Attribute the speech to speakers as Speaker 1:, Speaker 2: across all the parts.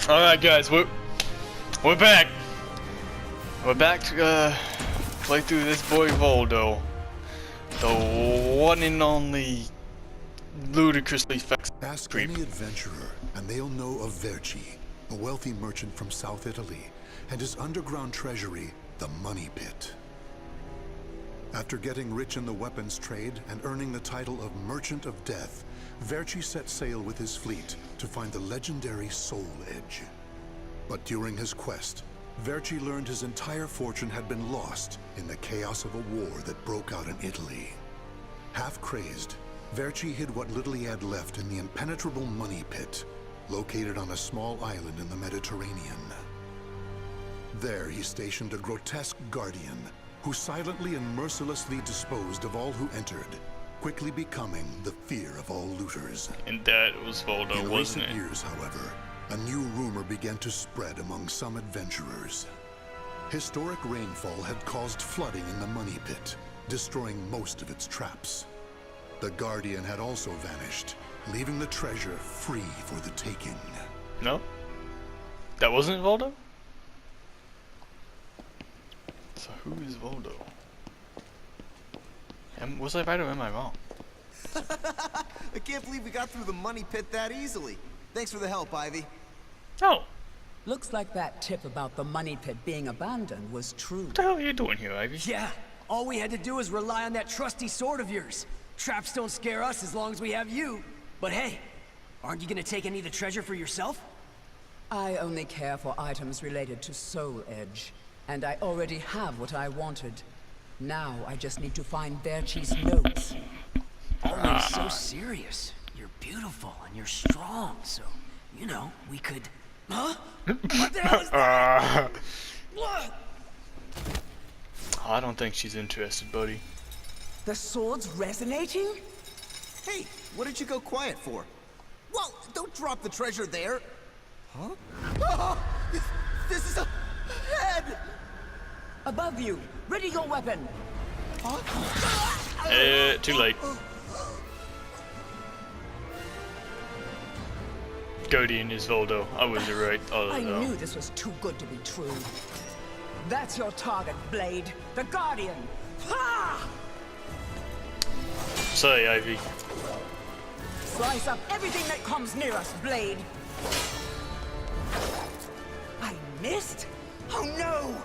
Speaker 1: Alright guys, we're back. We're back to play through this boy Voldo. The one and only ludicrously fast
Speaker 2: Ask
Speaker 1: creep.
Speaker 2: any adventurer and they'll know of Verci, a wealthy merchant from South Italy, and his underground treasury, the Money Pit. After getting rich in the weapons trade and earning the title of Merchant of Death, Verci set sail with his fleet to find the legendary Soul Edge. But during his quest, Verci learned his entire fortune had been lost in the chaos of a war that broke out in Italy. Half crazed, Verci hid what little he had left in the impenetrable Money Pit, located on a small island in the Mediterranean. There he stationed a grotesque guardian, who silently and mercilessly disposed of all who entered, quickly becoming the fear of all looters.
Speaker 1: And that was Voldo,
Speaker 2: In
Speaker 1: wasn't
Speaker 2: recent
Speaker 1: it?
Speaker 2: years, however, a new rumor began to spread among some adventurers. Historic rainfall had caused flooding in the Money Pit, destroying most of its traps. The Guardian had also vanished, leaving the treasure free for the taking.
Speaker 1: No? That wasn't Voldo? So who is Voldo? Was I right or am I wrong?
Speaker 3: I can't believe we got through the Money Pit that easily. Thanks for the help, Ivy.
Speaker 1: Oh!
Speaker 4: Looks like that tip about the Money Pit being abandoned was true.
Speaker 1: What the hell are you doing here, Ivy?
Speaker 5: Yeah, all we had to do was rely on that trusty sword of yours. Traps don't scare us as long as we have you. But hey, aren't you gonna take any of the treasure for yourself?
Speaker 4: I only care for items related to Soul Edge, and I already have what I wanted. Now I just need to find Verci's notes.
Speaker 5: Always so serious. You're beautiful and you're strong, so, you know, we could... Huh? What the hell is that? What?
Speaker 1: I don't think she's interested, buddy.
Speaker 4: The sword's resonating?
Speaker 3: Hey, what did you go quiet for? Whoa, don't drop the treasure there. Huh? Oh, this is a head!
Speaker 4: Above you! Ready your weapon!
Speaker 3: Huh?
Speaker 1: Too late. Guardian is Voldo. I was right. Oh,
Speaker 4: I
Speaker 1: no.
Speaker 4: knew this was too good to be true. That's your target, Blade. The Guardian! Ha!
Speaker 1: Sorry, Ivy.
Speaker 4: Slice up everything that comes near us, Blade! I missed? Oh no!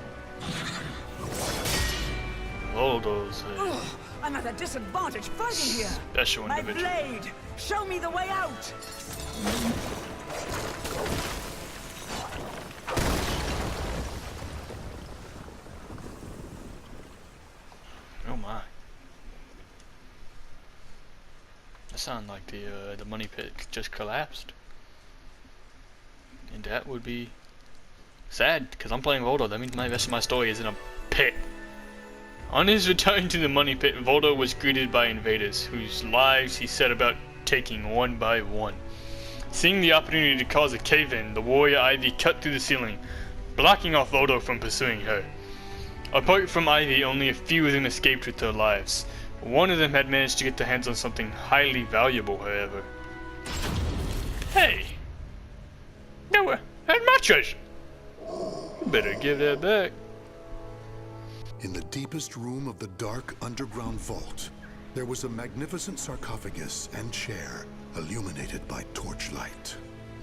Speaker 1: Voldo's
Speaker 4: Ugh, I'm at a disadvantage fighting here!
Speaker 1: special
Speaker 4: My
Speaker 1: individual.
Speaker 4: blade! Show me the way out!
Speaker 1: Oh my. That sounds like the Money Pit just collapsed. And that would be sad, because I'm playing Voldo. That means my rest of my story is in a pit. On his return to the Money Pit, Voldo was greeted by invaders, whose lives he set about taking one by one. Seeing the opportunity to cause a cave-in, the warrior Ivy cut through the ceiling, blocking off Voldo from pursuing her. Apart from Ivy, only a few of them escaped with their lives. One of them had managed to get their hands on something highly valuable, however. Hey! Noah, that's my treasure! You better give that back.
Speaker 2: In the deepest room of the dark underground vault, there was a magnificent sarcophagus and chair illuminated by torchlight.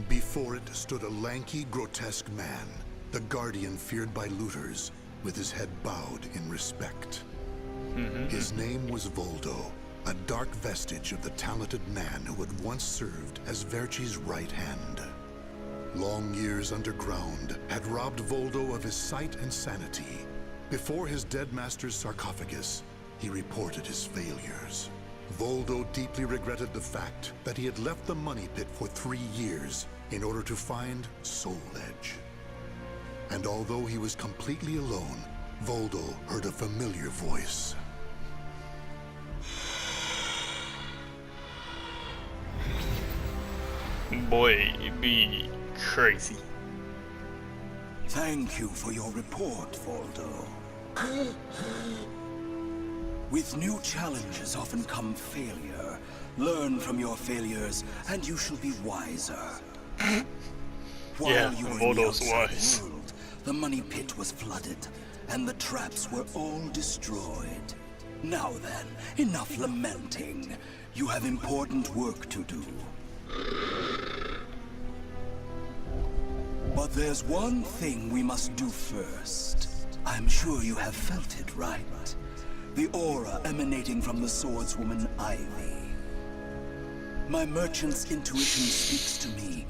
Speaker 2: Before it stood a lanky, grotesque man, the guardian feared by looters, with his head bowed in respect. His name was Voldo, a dark vestige of the talented man who had once served as Verci's right hand. Long years underground had robbed Voldo of his sight and sanity. Before his dead master's sarcophagus, he reported his failures. Voldo deeply regretted the fact that he had left the Money Pit for 3 years in order to find Soul Edge. And although he was completely alone, Voldo heard a familiar voice.
Speaker 1: Boy, it'd be crazy.
Speaker 6: Thank you for your report, Voldo. With new challenges often come failure. Learn from your failures, and you shall be wiser. While
Speaker 1: Yeah,
Speaker 6: you were in the
Speaker 1: Voldo's
Speaker 6: outside
Speaker 1: wise.
Speaker 6: world, the money pit was flooded, and the traps were all destroyed. Now then, enough lamenting. You have important work to do. But there's one thing we must do first. I'm sure you have felt it, right? The aura emanating from the swordswoman Ivy. My merchant's intuition speaks to me.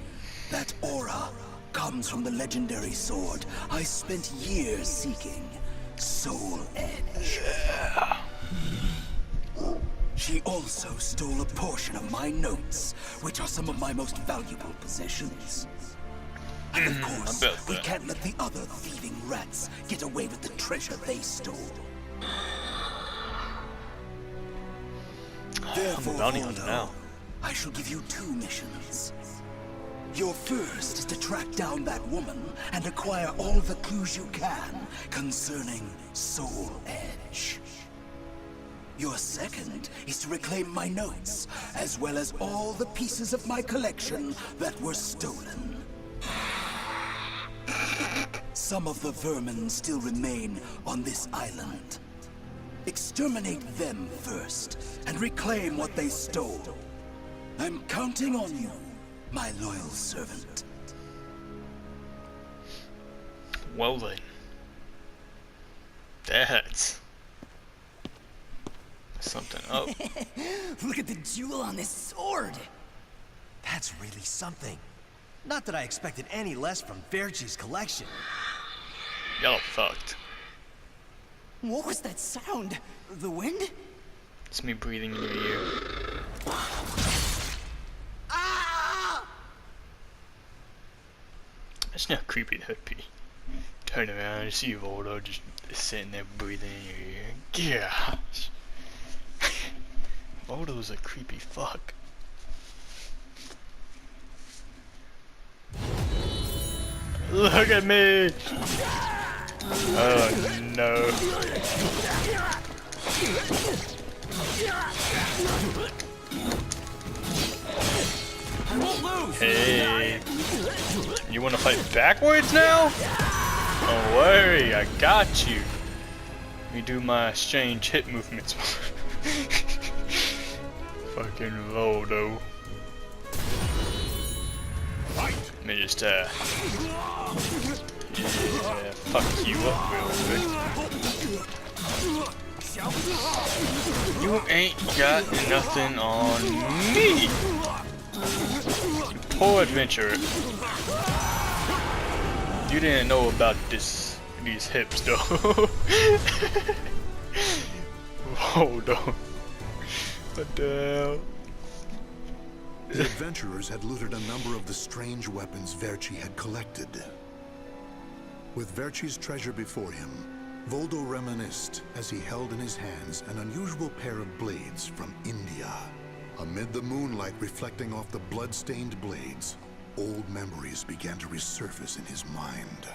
Speaker 6: That aura comes from the legendary sword I spent years seeking, Soul Edge. She also stole a portion of my notes, which are some of my most valuable possessions. And of course, we can't let the other thieving rats get away with the treasure they stole. Therefore,
Speaker 1: bounty hunter
Speaker 6: Voldo,
Speaker 1: now.
Speaker 6: I shall give you 2 missions. Your first is to track down that woman and acquire all the clues you can concerning Soul Edge. Your second is to reclaim my notes, as well as all the pieces of my collection that were stolen. Some of the vermin still remain on this island. Exterminate them first, and reclaim what they stole. I'm counting on you, my loyal servant.
Speaker 1: Well then. That's something up.
Speaker 5: Look at the jewel on this sword.
Speaker 3: That's really something. Not that I expected any less from Verci's collection.
Speaker 1: Y'all fucked.
Speaker 5: What was that sound? The wind?
Speaker 1: It's me breathing in your ear.
Speaker 5: Ah!
Speaker 1: That's not creepy, that'd be. Turn around and see Voldo just sitting there breathing in your ear. Gosh. Voldo's a creepy fuck. Look at me! Oh no. Hey. You wanna fight backwards now? Don't worry, I got you. Let me do my strange hip movements. Fucking Voldo. Let me just yeah, fuck you up real quick. You ain't got nothing on me, you poor adventurer. You didn't know about these hips though. Hold on. What the hell?
Speaker 2: The adventurers had looted a number of the strange weapons Verci had collected. With Verci's treasure before him, Voldo reminisced as he held in his hands an unusual pair of blades from India. Amid the moonlight reflecting off the blood-stained blades, old memories began to resurface in his mind.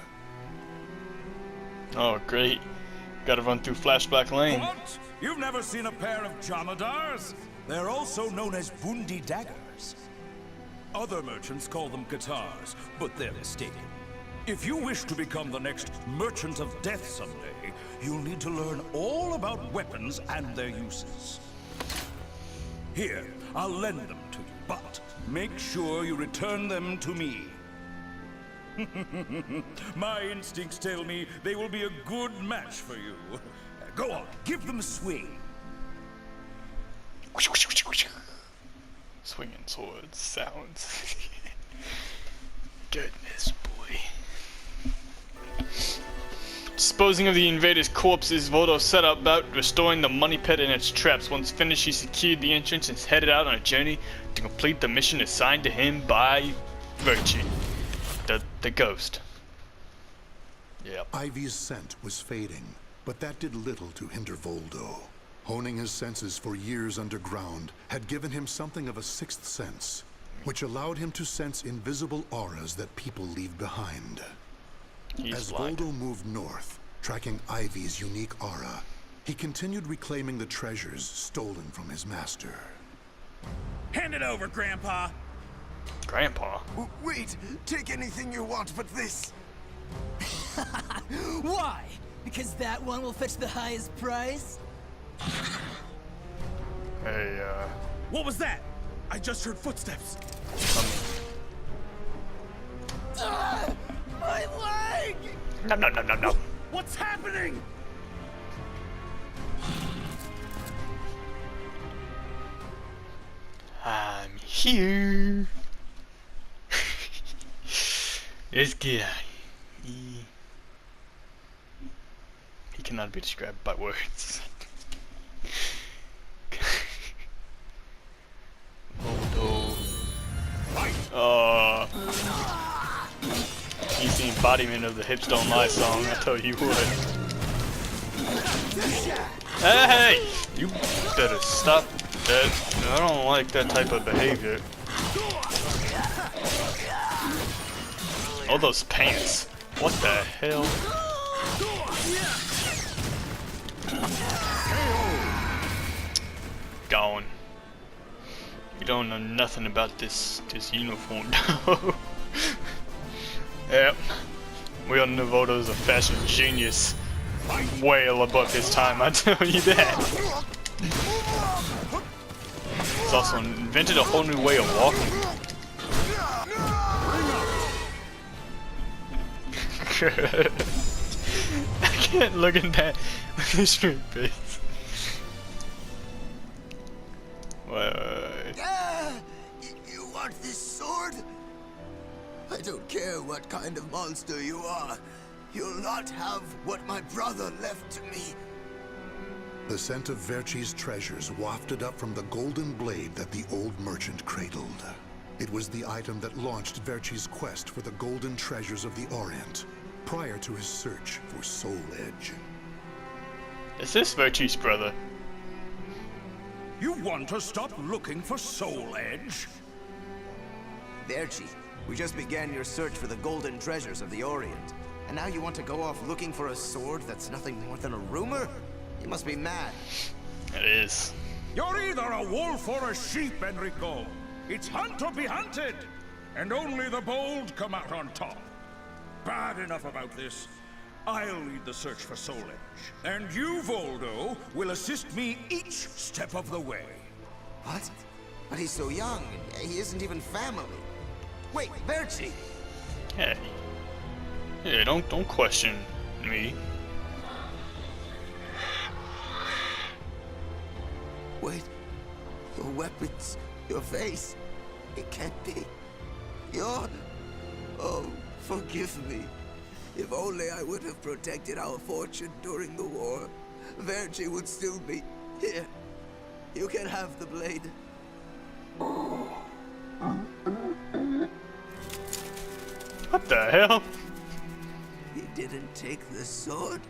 Speaker 1: Oh great. Gotta run through Flashback Lane.
Speaker 7: What? You've never seen a pair of Jamadars? They're also known as Bundi daggers. Other merchants call them guitars, but they're mistaken. If you wish to become the next merchant of death someday, you'll need to learn all about weapons and their uses. Here, I'll lend them to you, but make sure you return them to me. My instincts tell me they will be a good match for you. Go on, give them a swing.
Speaker 1: Swinging swords sounds. Goodness, boy. Disposing of the invaders' corpses, Voldo set about restoring the money pit and its traps. Once finished, he secured the entrance and headed out on a journey to complete the mission assigned to him by Verci, the ghost. Yep.
Speaker 2: Ivy's scent was fading, but that did little to hinder Voldo. Honing his senses for years underground had given him something of a sixth sense, which allowed him to sense invisible auras that people leave behind. As Voldo moved north, tracking Ivy's unique aura, he continued reclaiming the treasures stolen from his master.
Speaker 7: Hand it over, Grandpa.
Speaker 1: Grandpa?
Speaker 3: Wait, take anything you want but this.
Speaker 5: Why? Because that one will fetch the highest price?
Speaker 1: Hey,
Speaker 7: What was that? I just heard footsteps.
Speaker 3: My leg!
Speaker 1: no, no, no, no, no.
Speaker 7: What's happening?
Speaker 1: I'm here. This guy. He cannot be described by words. Voldo. He's the embodiment of the Hips Don't Lie song, I tell you what. Hey! You better stop that. I don't like that type of behavior. Oh, those pants. What the hell? Gone. You don't know nothing about this uniform, though. Yep. We all know Voldo's a fashion genius. Well above his time, I tell you that. He's also invented a whole new way of walking. I can't look at that with a straight face. What?
Speaker 3: You want this sword? I don't care what kind of monster you are. You'll not have what my brother left to me.
Speaker 2: The scent of Verci's treasures wafted up from the golden blade that the old merchant cradled. It was the item that launched Verci's quest for the golden treasures of the Orient, prior to his search for Soul Edge.
Speaker 1: Is this Verci's brother?
Speaker 7: You want to stop looking for Soul Edge?
Speaker 3: Verci, we just began your search for the golden treasures of the Orient. And now you want to go off looking for a sword that's nothing more than a rumor? You must be mad.
Speaker 1: It is.
Speaker 7: You're either a wolf or a sheep, Enrico. It's hunt or be hunted. And only the bold come out on top. Bad enough about this. I'll lead the search for Soul Edge. And you, Voldo, will assist me each step of the way.
Speaker 3: What? But he's so young. He isn't even family. Wait, Verci!
Speaker 1: Hey. Yeah, don't question me.
Speaker 3: Wait. Your weapons, your face. It can't be. You're... Oh, forgive me. If only I would have protected our fortune during the war, Verci would still be here. You can have the blade.
Speaker 1: What the hell?
Speaker 3: He didn't take the sword.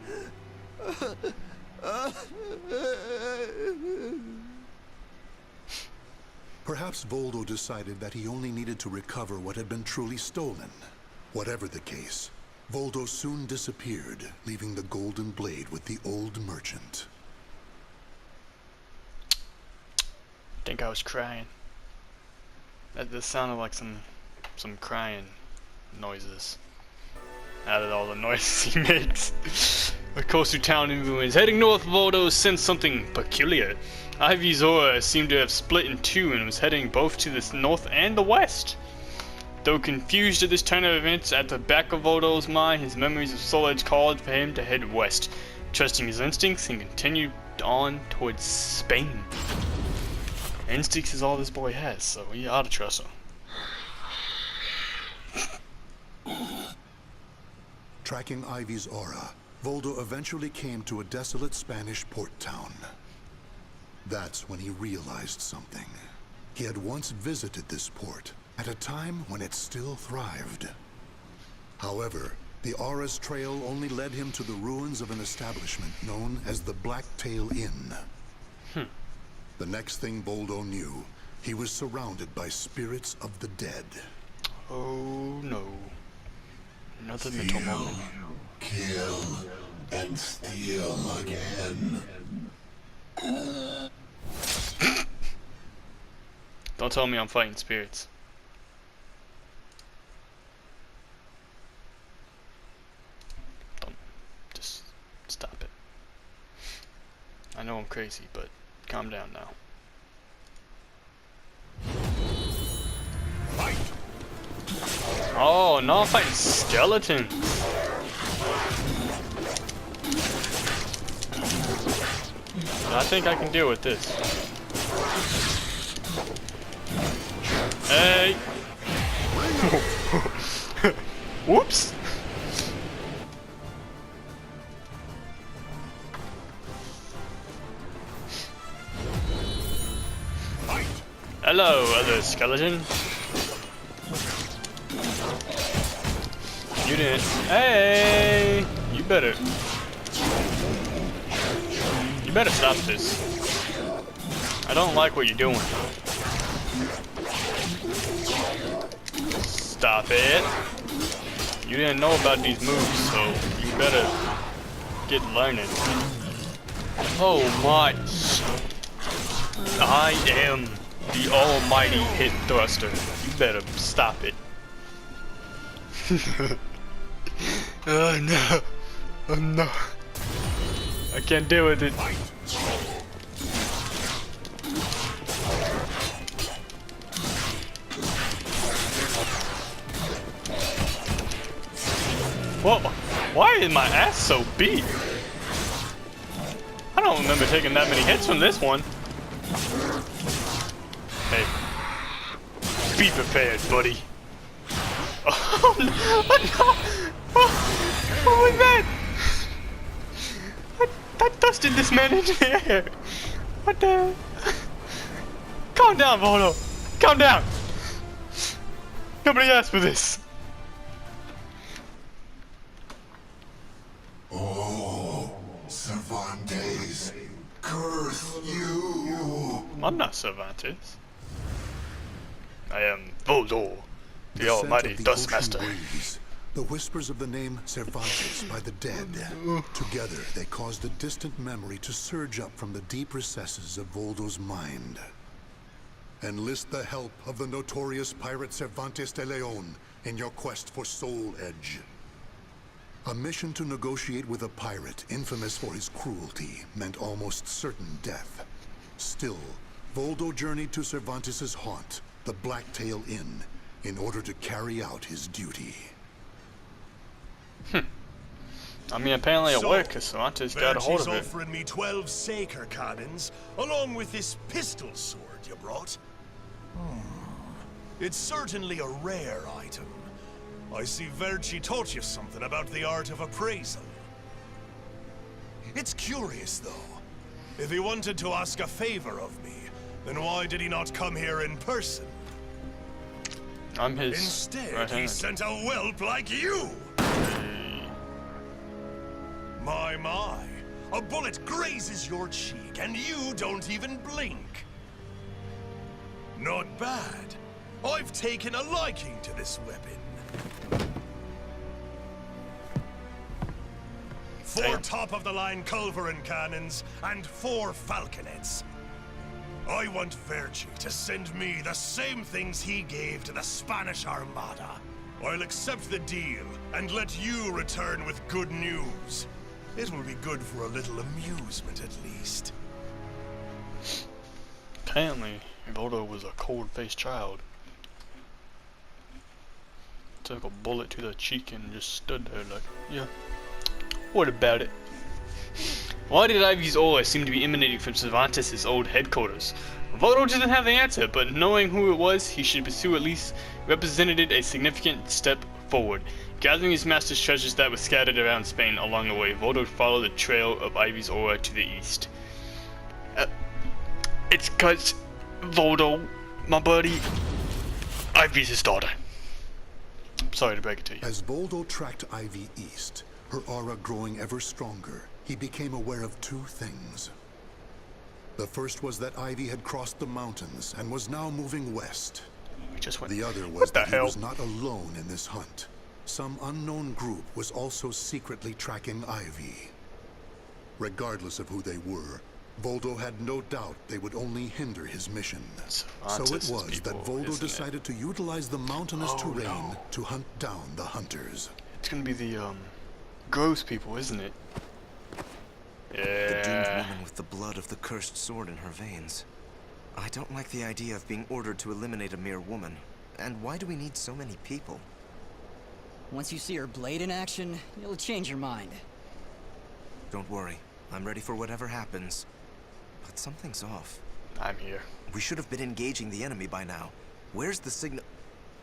Speaker 2: Perhaps Voldo decided that he only needed to recover what had been truly stolen. Whatever the case, Voldo soon disappeared, leaving the golden blade with the old merchant.
Speaker 1: I think I was crying. That sounded like some crying noises. Out of all the noises he makes. The coastal town influence. Heading north, Voldo sensed something peculiar. Ivy's aura seemed to have split in two and was heading both to the north and the west. Though confused at this turn of events, at the back of Voldo's mind, his memories of Soul Edge called for him to head west. Trusting his instincts, he continued on towards Spain. Instincts is all this boy has, so we ought to trust him.
Speaker 2: Tracking Ivy's aura, Voldo eventually came to a desolate Spanish port town. That's when he realized something. He had once visited this port, at a time when it still thrived. However, the aura's trail only led him to the ruins of an establishment known as the Blacktail Inn. The next thing Voldo knew, he was surrounded by spirits of the dead.
Speaker 1: Oh no. Another mental moment.
Speaker 2: Kill and steal again.
Speaker 1: Don't tell me I'm fighting spirits. know I'm crazy, but calm down now. Oh, no, I'm fighting skeletons. I think I can deal with this. Hey! Whoops! Hello, other skeleton. You didn't. Hey! You better stop this. I don't like what you're doing. Stop it. You didn't know about these moves, so you better get learning. Oh my. I am the almighty hit thruster. You better stop it. Oh no. Oh no. I can't deal with it. Whoa, why is my ass so beat? I don't remember taking that many hits from this one. Hey, be prepared, buddy. Oh no! What was that? I dusted this man into the air. What the? Calm down, Voldo. Calm down. Nobody asked for this.
Speaker 2: Oh, Cervantes, curse you!
Speaker 1: I'm not Cervantes. I am Voldo, the
Speaker 2: scent
Speaker 1: almighty
Speaker 2: of the
Speaker 1: Dustmaster.
Speaker 2: ocean breeze, the whispers of the name Cervantes by the dead. Together, they caused a distant memory to surge up from the deep recesses of Voldo's mind. Enlist the help of the notorious pirate Cervantes de Leon in your quest for Soul Edge. A mission to negotiate with a pirate infamous for his cruelty meant almost certain death. Still, Voldo journeyed to Cervantes' haunt, the Blacktail Inn, in order to carry out his duty.
Speaker 1: I mean, apparently it worked because Cervantes got a hold of it.
Speaker 8: Offering me 12 Saker cannons, along with this pistol sword you brought. It's certainly a rare item. I see Verci taught you something about the art of appraisal. It's curious, though. If he wanted to ask a favor of me, then why did he not come here in person?
Speaker 1: I'm his
Speaker 8: Instead,
Speaker 1: right
Speaker 8: he
Speaker 1: hand.
Speaker 8: sent a whelp like you! My. A bullet grazes your cheek, and you don't even blink. Not bad. I've taken a liking to this weapon. 4 top-of-the-line culverin cannons and 4 falconets. I want Verci to send me the same things he gave to the Spanish Armada. I'll accept the deal and let you return with good news. It will be good for a little amusement, at least.
Speaker 1: Apparently, Voldo was a cold-faced child. Took a bullet to the cheek and just stood there like, yeah, what about it? Why did Ivy's aura seem to be emanating from Cervantes' old headquarters? Voldo doesn't have the answer, but knowing who it was, he should pursue at least represented a significant step forward. Gathering his master's treasures that were scattered around Spain along the way, Voldo followed the trail of Ivy's aura to the east. It's 'cause Voldo, my buddy, Ivy's his daughter. Sorry to break it to you.
Speaker 2: As Voldo tracked Ivy east, her aura growing ever stronger, he became aware of 2 things. The first was that Ivy had crossed the mountains and was now moving west.
Speaker 1: We just went.
Speaker 2: The other was
Speaker 1: What the
Speaker 2: that he
Speaker 1: hell?
Speaker 2: was not alone in this hunt. Some unknown group was also secretly tracking Ivy. Regardless of who they were, Voldo had no doubt they would only hinder his mission. So it was that Voldo decided to utilize the mountainous terrain to hunt down the hunters.
Speaker 1: It's gonna be the gross people, isn't it?
Speaker 9: The doomed
Speaker 1: Yeah.
Speaker 9: woman with the blood of the cursed sword in her veins. I don't like the idea of being ordered to eliminate a mere woman. And why do we need so many people?
Speaker 5: Once you see her blade in action, you'll change your mind.
Speaker 9: Don't worry. I'm ready for whatever happens. But something's off.
Speaker 1: I'm here.
Speaker 9: We should have been engaging the enemy by now. Where's the signal?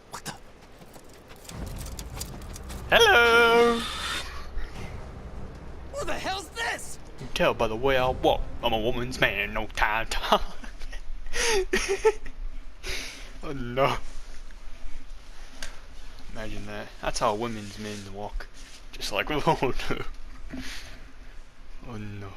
Speaker 9: What the?
Speaker 1: Hello!
Speaker 5: Who the hell's this?
Speaker 1: You can tell by the way I walk. I'm a woman's man, no time. Oh no. Imagine that. That's how women's men walk. Just like Voldo. Oh no.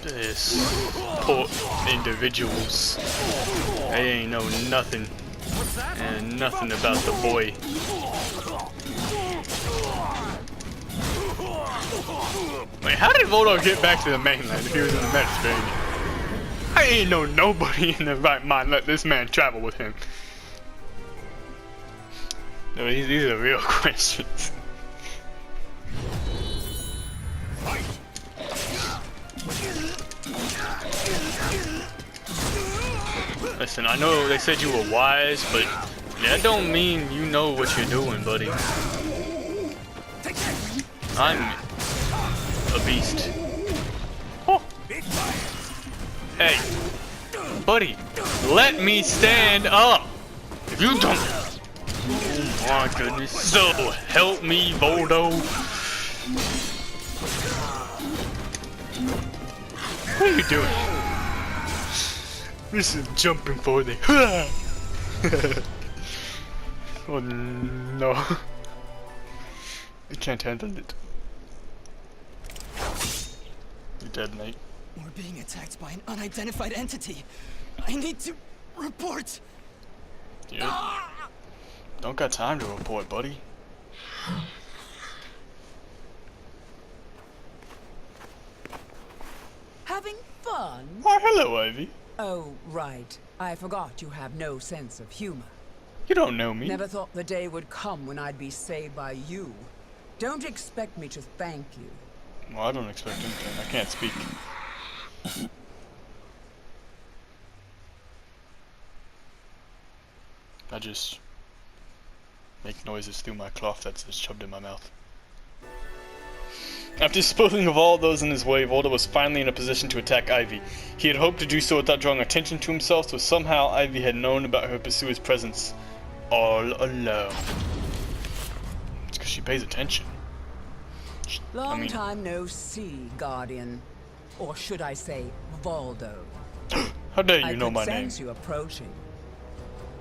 Speaker 1: This poor individuals. They ain't know nothing. And nothing about the boy. Wait, how did Voldo get back to the mainland if he was in the Mediterranean? I ain't know nobody in their right mind let this man travel with him. No, these are real questions. Listen, I know they said you were wise, but that don't mean you know what you're doing, buddy. I'm a beast. Oh. Hey, buddy, let me stand up. If you don't, oh my goodness, so help me, Voldo. What are you doing? This is jumping for the. Oh no. I can't handle it. You're dead, mate.
Speaker 5: We're being attacked by an unidentified entity. I need to report.
Speaker 1: Dude, don't got time to report, buddy.
Speaker 4: Having fun?
Speaker 1: Oh, hello, Ivy.
Speaker 4: Oh, right. I forgot you have no sense of humor.
Speaker 1: You don't know me.
Speaker 4: Never thought the day would come when I'd be saved by you. Don't expect me to thank you.
Speaker 1: Well, I don't expect anything. I can't speak. I just make noises through my cloth that's just shoved in my mouth. After disposing of all those in his way, Voldo was finally in a position to attack Ivy. He had hoped to do so without drawing attention to himself, so somehow Ivy had known about her pursuer's presence all alone. It's because she pays attention.
Speaker 4: Long time no see, Guardian. Or should I say, Voldo.
Speaker 1: How dare you know my
Speaker 4: I could
Speaker 1: name?
Speaker 4: sense you approaching.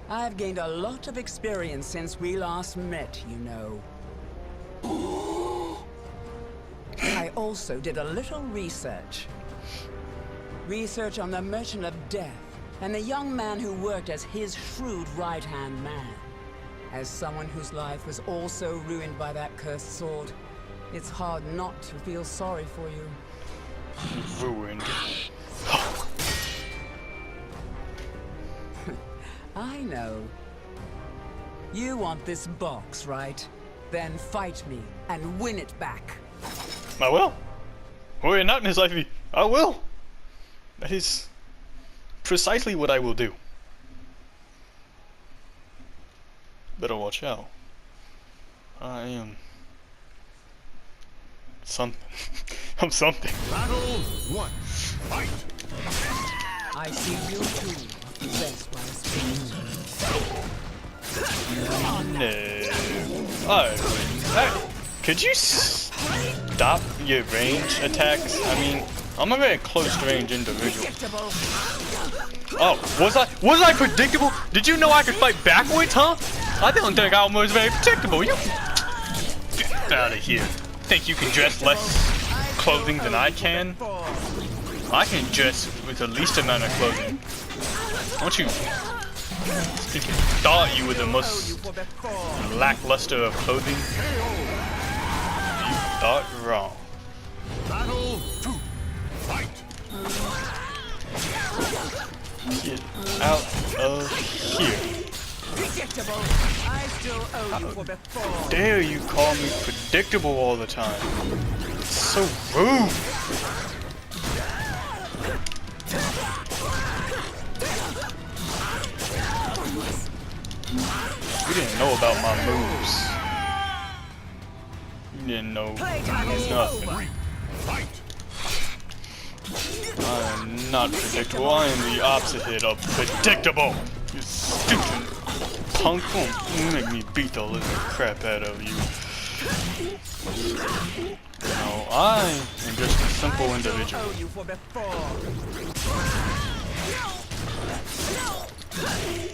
Speaker 4: I've gained a lot of experience since we last met, you know. I also did a little research. Research on the Merchant of Death and the young man who worked as his shrewd right-hand man. As someone whose life was also ruined by that cursed sword, it's hard not to feel sorry for you.
Speaker 1: Ruined.
Speaker 4: I know. You want this box, right? Then fight me and win it back.
Speaker 1: I will. We're not in his life. I will. That is precisely what I will do. Better watch out. I am something. I'm something.
Speaker 8: Battle 1. Fight!
Speaker 4: I see you too. Possessed by a spirit.
Speaker 1: No. Oh. Could you stop your range attacks? I mean, I'm a very close range individual. Oh, was I predictable? Did you know I could fight backwards, huh? I don't think I was very predictable. You get out of here. Think you can dress less clothing than I can? I can dress with the least amount of clothing. Don't you think you thought you were the most lackluster of clothing? You thought wrong.
Speaker 8: Battle 2. Fight!
Speaker 1: Get out
Speaker 4: still owe you for before.
Speaker 1: Dare you call me predictable all the time? It's so rude. You didn't know about my moves. You didn't know nothing. I am not predictable. I am the opposite of predictable. You stupid punk. You make me beat the living crap out of you. No, I am just a simple individual.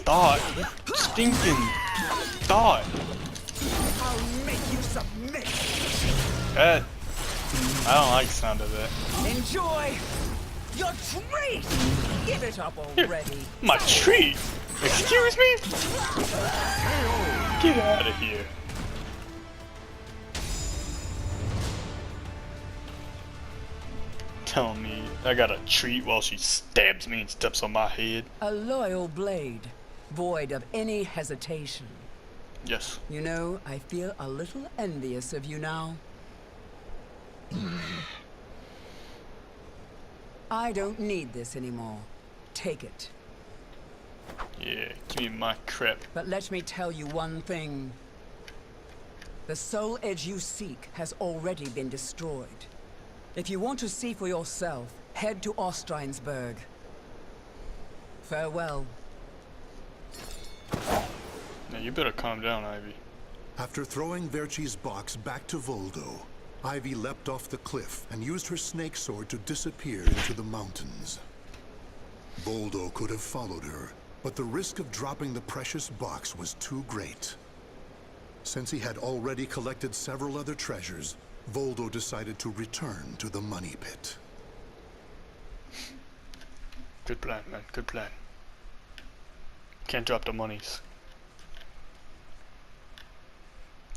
Speaker 1: Thought. Stinking thought.
Speaker 4: I'll make you submit.
Speaker 1: That. I don't like the sound of that.
Speaker 4: Enjoy your treat. Give it up already.
Speaker 1: My treat? Excuse me? Get out of here. Telling me I got a treat while she stabs me and steps on my head.
Speaker 4: A loyal blade, void of any hesitation.
Speaker 1: Yes.
Speaker 4: You know, I feel a little envious of you now. I don't need this anymore. Take it.
Speaker 1: Yeah, give me my crap.
Speaker 4: But let me tell you one thing. The soul edge you seek has already been destroyed. If you want to see for yourself, head to Ostreinsburg. Farewell.
Speaker 1: Now you better calm down, Ivy.
Speaker 2: After throwing Verci's box back to Voldo, Ivy leapt off the cliff and used her snake sword to disappear into the mountains. Voldo could have followed her, but the risk of dropping the precious box was too great. Since he had already collected several other treasures, Voldo decided to return to the money pit.
Speaker 1: Good plan, man. Good plan. Can't drop the monies.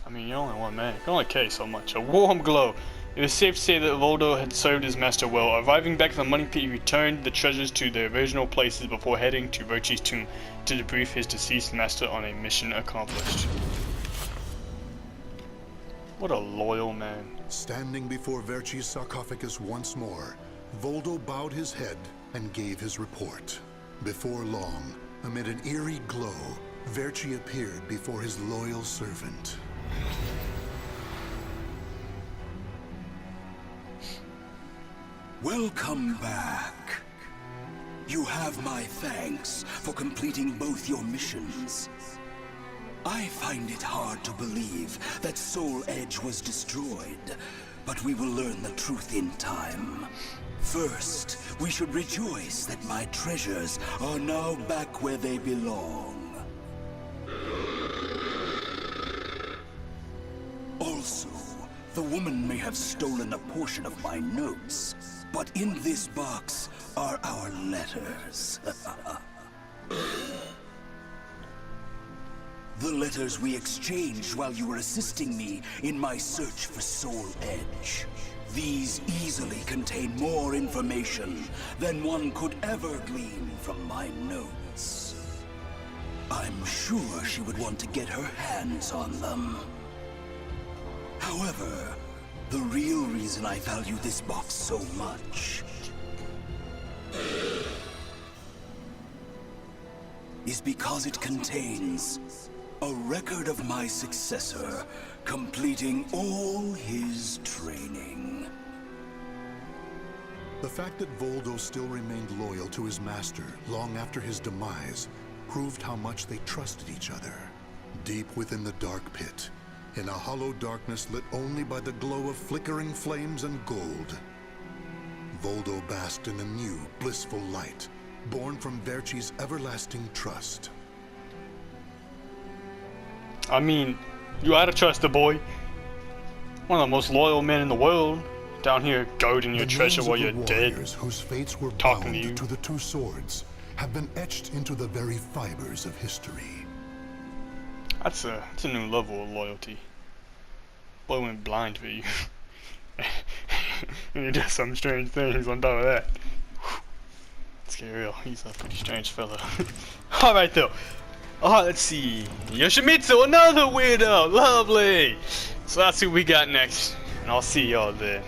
Speaker 1: I mean, you're only one man. You can only carry so much. A warm glow. It was safe to say that Voldo had served his master well. Arriving back at the money pit, he returned the treasures to their original places before heading to Verci's tomb to debrief his deceased master on a mission accomplished. What a loyal man.
Speaker 2: Standing before Verci's sarcophagus once more, Voldo bowed his head and gave his report. Before long, amid an eerie glow, Verci appeared before his loyal servant.
Speaker 6: Welcome back. You have my thanks for completing both your missions. I find it hard to believe that Soul Edge was destroyed, but we will learn the truth in time. First, we should rejoice that my treasures are now back where they belong. Also, the woman may have stolen a portion of my notes, but in this box are our letters. The letters we exchanged while you were assisting me in my search for Soul Edge. These easily contain more information than one could ever glean from my notes. I'm sure she would want to get her hands on them. However, the real reason I value this box so much is because it contains a record of my successor completing all his training.
Speaker 2: The fact that Voldo still remained loyal to his master long after his demise proved how much they trusted each other. Deep within the dark pit, in a hollow darkness lit only by the glow of flickering flames and gold, Voldo basked in a new, blissful light, born from Verci's everlasting trust.
Speaker 1: I mean, you gotta trust the boy. One of the most loyal men in the world. Down here guarding your treasure while you're dead.
Speaker 2: Whose fates were
Speaker 1: Talking
Speaker 2: bound
Speaker 1: to you.
Speaker 2: to the two swords have been etched into the very fibers of history.
Speaker 1: That's a new level of loyalty. Boy went blind for you. And he does some strange things on top of that. Let's get real. He's a pretty strange fella. Alright though. Oh, let's see. Yoshimitsu, another weirdo. Lovely. So that's who we got next. And I'll see y'all there.